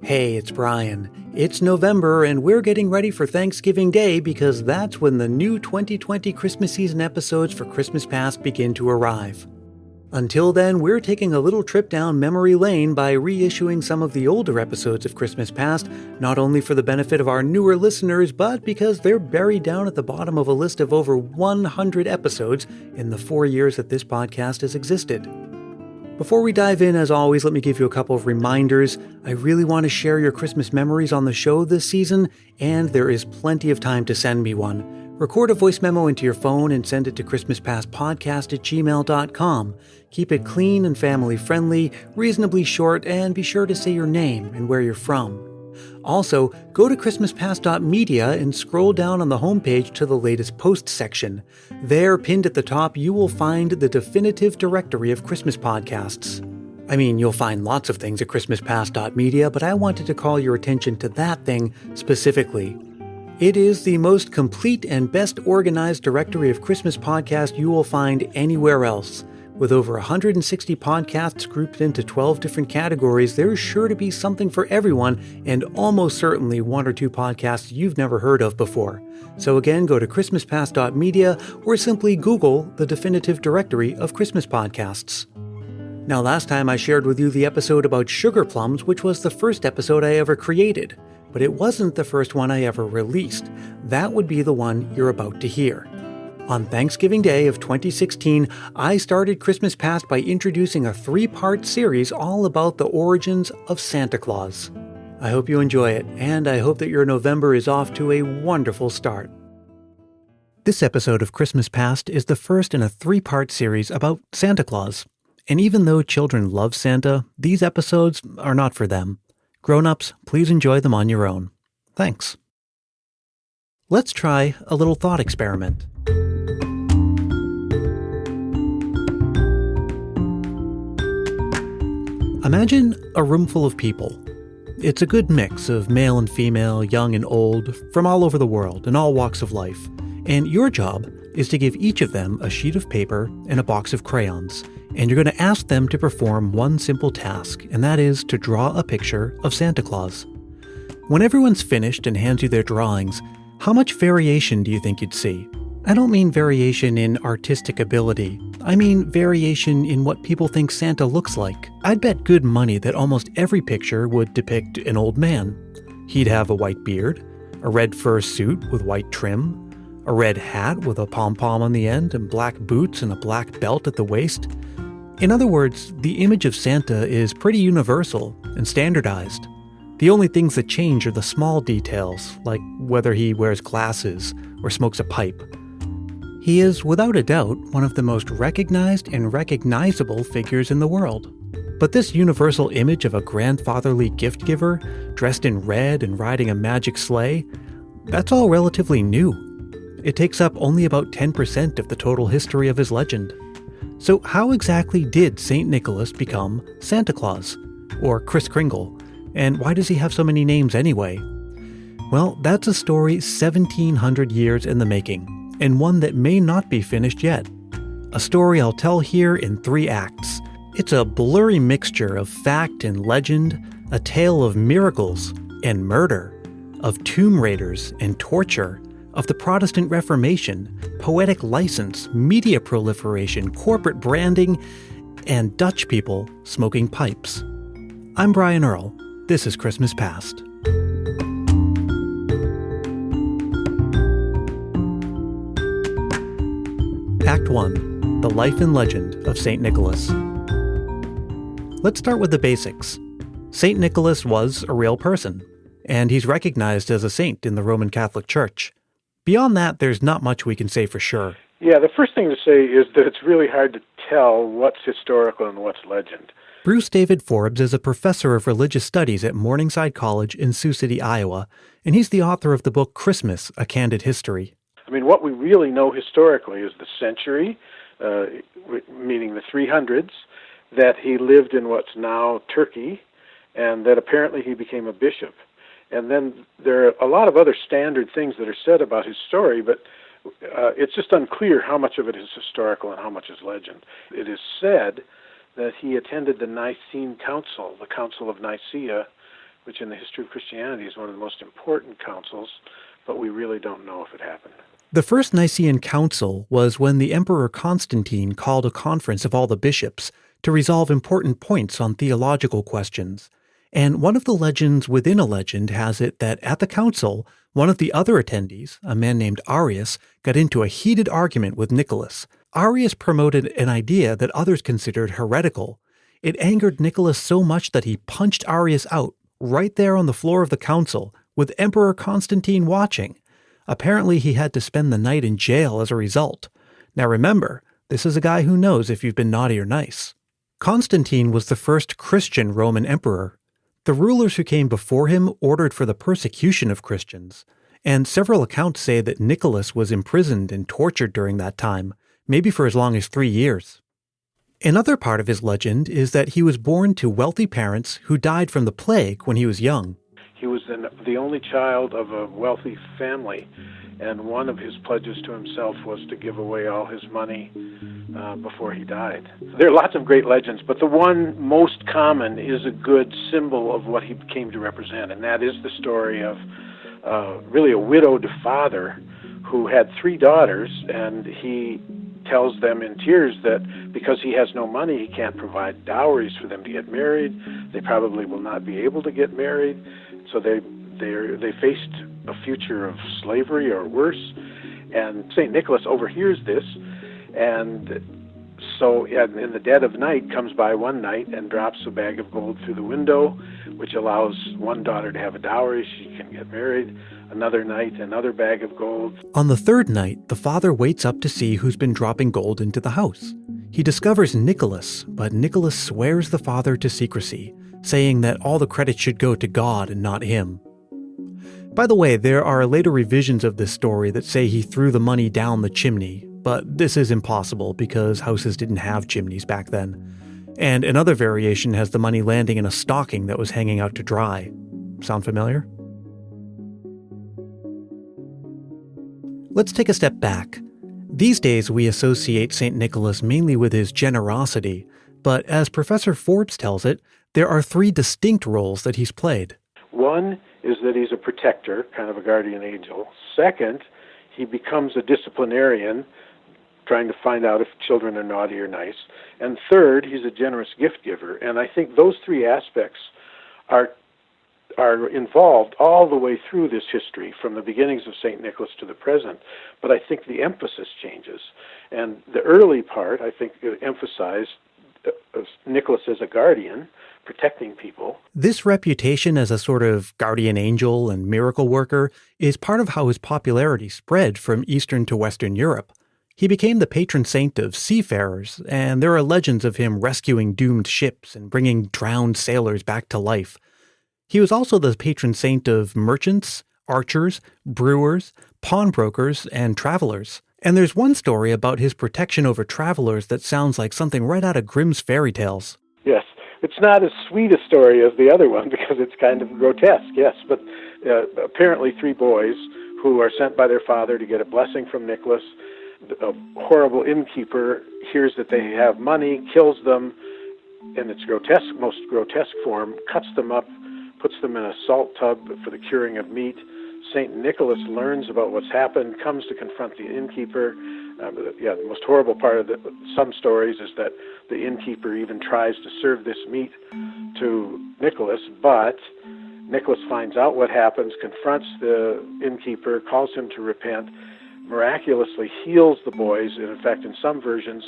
Hey, it's Brian. It's November and we're getting ready for Thanksgiving Day because that's when the new 2020 Christmas season episodes for Christmas Past begin to arrive. Until then, we're taking a little trip down memory lane by reissuing some of the older episodes of Christmas Past, not only for the benefit of our newer listeners, but because they're buried down at the bottom of a list of over 100 episodes in the 4 years that this podcast has existed. Before we dive in, as always, let me give you a couple of reminders. I really want to share your Christmas memories on the show this season, and there is plenty of time to send me one. Record a voice memo into your phone and send it to christmaspastpodcast@gmail.com. Keep it clean and family-friendly, reasonably short, and be sure to say your name and where you're from. Also, go to christmaspast.media and scroll down on the homepage to the latest post section. There, pinned at the top, you will find the definitive directory of Christmas podcasts. I mean, you'll find lots of things at christmaspast.media, but I wanted to call your attention to that thing specifically. It is the most complete and best organized directory of Christmas podcasts you will find anywhere else. With over 160 podcasts grouped into 12 different categories, there's sure to be something for everyone, and almost certainly one or two podcasts you've never heard of before. So again, go to christmaspast.media or simply Google the definitive directory of Christmas podcasts. Now, last time I shared with you the episode about sugar plums, which was the first episode I ever created. But it wasn't the first one I ever released. That would be the one you're about to hear. On Thanksgiving Day of 2016, I started Christmas Past by introducing a 3-part series all about the origins of Santa Claus. I hope you enjoy it, and I hope that your November is off to a wonderful start. This episode of Christmas Past is the first in a 3-part series about Santa Claus. And even though children love Santa, these episodes are not for them. Grown-ups, please enjoy them on your own. Thanks. Let's try a little thought experiment. Imagine a room full of people. It's a good mix of male and female, young and old, from all over the world and all walks of life. And your job is to give each of them a sheet of paper and a box of crayons. And you're going to ask them to perform one simple task, and that is to draw a picture of Santa Claus. When everyone's finished and hands you their drawings, how much variation do you think you'd see? I don't mean variation in artistic ability. I mean variation in what people think Santa looks like. I'd bet good money that almost every picture would depict an old man. He'd have a white beard, a red fur suit with white trim, a red hat with a pom-pom on the end, and black boots and a black belt at the waist. In other words, the image of Santa is pretty universal and standardized. The only things that change are the small details, like whether he wears glasses or smokes a pipe. He is, without a doubt, one of the most recognized and recognizable figures in the world. But this universal image of a grandfatherly gift giver, dressed in red and riding a magic sleigh, that's all relatively new. It takes up only about 10% of the total history of his legend. So how exactly did St. Nicholas become Santa Claus? Or Kris Kringle? And why does he have so many names anyway? Well, that's a story 1,700 years in the making, and one that may not be finished yet. A story I'll tell here in 3 acts. It's a blurry mixture of fact and legend, a tale of miracles and murder, of tomb raiders and torture, of the Protestant Reformation, poetic license, media proliferation, corporate branding, and Dutch people smoking pipes. I'm Brian Earl. This is Christmas Past. Act 1. The Life and Legend of St. Nicholas. Let's start with the basics. St. Nicholas was a real person, and he's recognized as a saint in the Roman Catholic Church. Beyond that, there's not much we can say for sure. Yeah, the first thing to say is that it's really hard to tell what's historical and what's legend. Bruce David Forbes is a professor of religious studies at Morningside College in Sioux City, Iowa, and he's the author of the book Christmas, A Candid History. I mean, what we really know historically is the century, meaning the 300s, that he lived in what's now Turkey, and that apparently he became a bishop. And then there are a lot of other standard things that are said about his story, but it's just unclear how much of it is historical and how much is legend. It is said that he attended the Nicene Council, the Council of Nicaea, which in the history of Christianity is one of the most important councils, but we really don't know if it happened. The First Nicene Council was when the Emperor Constantine called a conference of all the bishops to resolve important points on theological questions. And one of the legends within a legend has it that at the council, one of the other attendees, a man named Arius, got into a heated argument with Nicholas. Arius promoted an idea that others considered heretical. It angered Nicholas so much that he punched Arius out right there on the floor of the council, with Emperor Constantine watching. Apparently he had to spend the night in jail as a result. Now remember, this is a guy who knows if you've been naughty or nice. Constantine was the first Christian Roman emperor. The rulers who came before him ordered for the persecution of Christians, and several accounts say that Nicholas was imprisoned and tortured during that time, maybe for as long as 3 years. Another part of his legend is that he was born to wealthy parents who died from the plague when he was young. He was the only child of a wealthy family, and one of his pledges to himself was to give away all his money before he died. There are lots of great legends, but the one most common is a good symbol of what he came to represent, and that is the story of really a widowed father who had 3 daughters, and he tells them in tears that because he has no money, he can't provide dowries for them to get married. They probably will not be able to get married. So they faced a future of slavery or worse. And St. Nicholas overhears this, and so in the dead of night comes by one night and drops a bag of gold through the window, which allows one daughter to have a dowry. She can get married. Another night, another bag of gold. On the third night, the father waits up to see who's been dropping gold into the house. He discovers Nicholas, but Nicholas swears the father to secrecy, saying that all the credit should go to God and not him. By the way, there are later revisions of this story that say he threw the money down the chimney, but this is impossible because houses didn't have chimneys back then. And another variation has the money landing in a stocking that was hanging out to dry. Sound familiar? Let's take a step back. These days we associate St. Nicholas mainly with his generosity, but as Professor Forbes tells it, there are 3 distinct roles that he's played. One is that he's a protector, kind of a guardian angel. Second, he becomes a disciplinarian, trying to find out if children are naughty or nice. And third, he's a generous gift giver. And I think those 3 aspects are involved all the way through this history, from the beginnings of St. Nicholas to the present. But I think the emphasis changes. And the early part, I think, emphasized Nicholas as a guardian, protecting people. This reputation as a sort of guardian angel and miracle worker is part of how his popularity spread from Eastern to Western Europe. He became the patron saint of seafarers, and there are legends of him rescuing doomed ships and bringing drowned sailors back to life. He was also the patron saint of merchants, archers, brewers, pawnbrokers, and travelers. And there's one story about his protection over travelers that sounds like something right out of Grimm's fairy tales. Yes, it's not as sweet a story as the other one because it's kind of grotesque, yes. But apparently 3 boys who are sent by their father to get a blessing from Nicholas. A horrible innkeeper hears that they have money, kills them in its most grotesque form, cuts them up, puts them in a salt tub for the curing of meat. St. Nicholas learns about what's happened, comes to confront the innkeeper. The most horrible part of some stories is that the innkeeper even tries to serve this meat to Nicholas, but Nicholas finds out what happens, confronts the innkeeper, calls him to repent, miraculously heals the boys, and in fact, in some versions,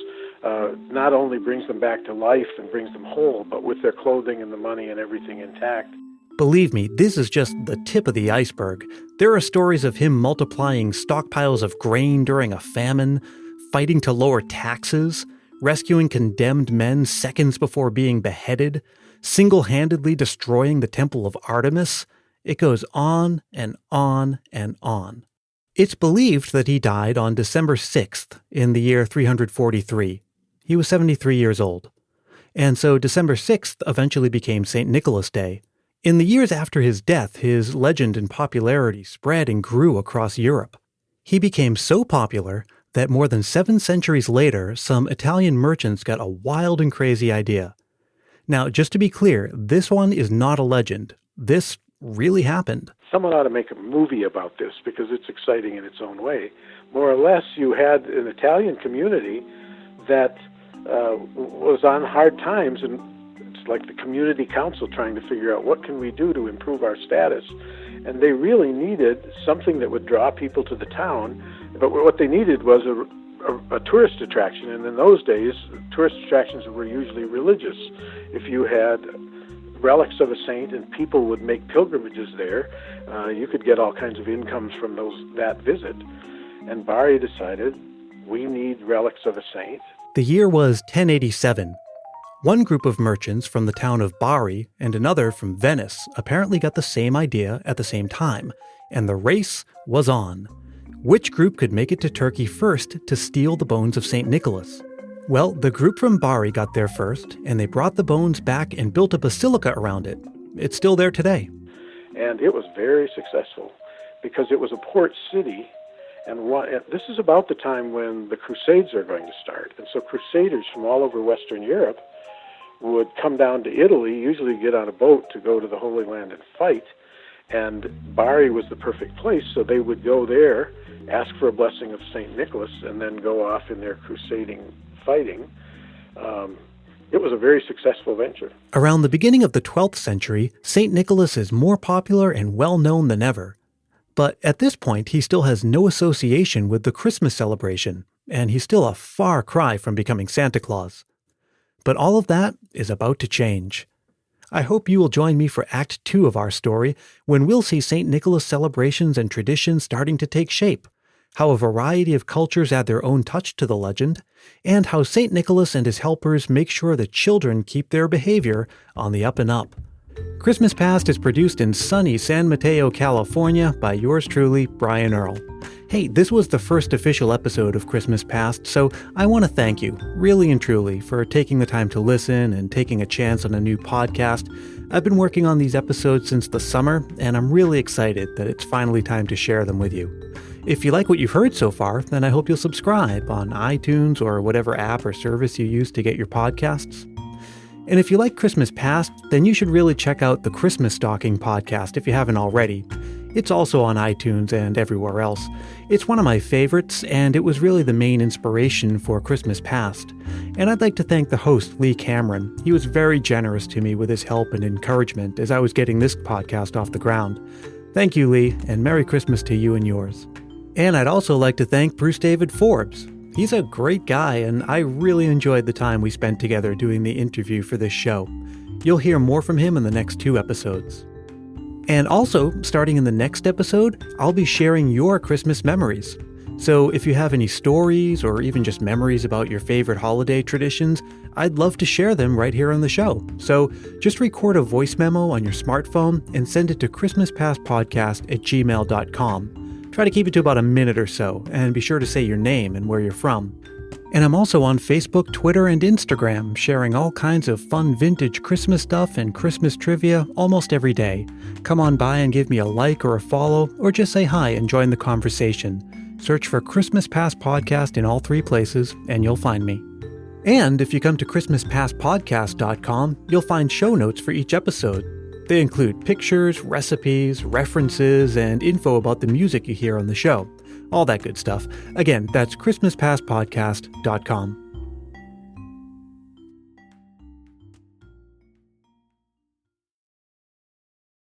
not only brings them back to life and brings them whole, but with their clothing and the money and everything intact. Believe me, this is just the tip of the iceberg. There are stories of him multiplying stockpiles of grain during a famine, fighting to lower taxes, rescuing condemned men seconds before being beheaded, single-handedly destroying the temple of Artemis. It goes on and on and on. It's believed that he died on December 6th in the year 343. He was 73 years old. And so December 6th eventually became St. Nicholas Day. In the years after his death, his legend and popularity spread and grew across Europe. He became so popular that more than 7 centuries later, some Italian merchants got a wild and crazy idea. Now, just to be clear, this one is not a legend. this really happened. Someone ought to make a movie about this because it's exciting in its own way. More or less, you had an Italian community that was on hard times, and it's like the community council trying to figure out what can we do to improve our status. And they really needed something that would draw people to the town, but what they needed was a tourist attraction, and in those days, tourist attractions were usually religious. If you had relics of a saint and people would make pilgrimages there, you could get all kinds of incomes from that visit. And Bari decided, we need relics of a saint. The year was 1087. One group of merchants from the town of Bari and another from Venice apparently got the same idea at the same time, and the race was on. Which group could make it to Turkey first to steal the bones of St. Nicholas? Well, the group from Bari got there first, and they brought the bones back and built a basilica around it. It's still there today. And it was very successful because it was a port city, and this is about the time when the Crusades are going to start. And so crusaders from all over Western Europe would come down to Italy, usually get on a boat to go to the Holy Land and fight. And Bari was the perfect place, so they would go there, ask for a blessing of St. Nicholas, and then go off in their crusading fighting. It was a very successful venture. Around the beginning of the 12th century, St. Nicholas is more popular and well-known than ever. But at this point, he still has no association with the Christmas celebration, and he's still a far cry from becoming Santa Claus. But all of that is about to change. I hope you will join me for Act 2 of our story, when we'll see St. Nicholas celebrations and traditions starting to take shape, how a variety of cultures add their own touch to the legend, and how St. Nicholas and his helpers make sure that children keep their behavior on the up and up. Christmas Past is produced in sunny San Mateo, California by yours truly, Brian Earl. Hey, this was the first official episode of Christmas Past, so I want to thank you, really and truly, for taking the time to listen and taking a chance on a new podcast. I've been working on these episodes since the summer, and I'm really excited that it's finally time to share them with you. If you like what you've heard so far, then I hope you'll subscribe on iTunes or whatever app or service you use to get your podcasts. And if you like Christmas Past, then you should really check out the Christmas Stocking podcast if you haven't already. It's also on iTunes and everywhere else. It's one of my favorites, and it was really the main inspiration for Christmas Past. And I'd like to thank the host, Lee Cameron. He was very generous to me with his help and encouragement as I was getting this podcast off the ground. Thank you, Lee, and Merry Christmas to you and yours. And I'd also like to thank Bruce David Forbes. He's a great guy, and I really enjoyed the time we spent together doing the interview for this show. You'll hear more from him in the next 2 episodes. And also, starting in the next episode, I'll be sharing your Christmas memories. So if you have any stories or even just memories about your favorite holiday traditions, I'd love to share them right here on the show. So just record a voice memo on your smartphone and send it to christmaspastpodcast@gmail.com. Try to keep it to about a minute or so, and be sure to say your name and where you're from. And I'm also on Facebook, Twitter, and Instagram, sharing all kinds of fun vintage Christmas stuff and Christmas trivia almost every day. Come on by and give me a like or a follow, or just say hi and join the conversation. Search for Christmas Past Podcast in all 3 places, and you'll find me. And if you come to christmaspastpodcast.com, you'll find show notes for each episode. They include pictures, recipes, references, and info about the music you hear on the show. All that good stuff. Again, that's christmaspastpodcast.com.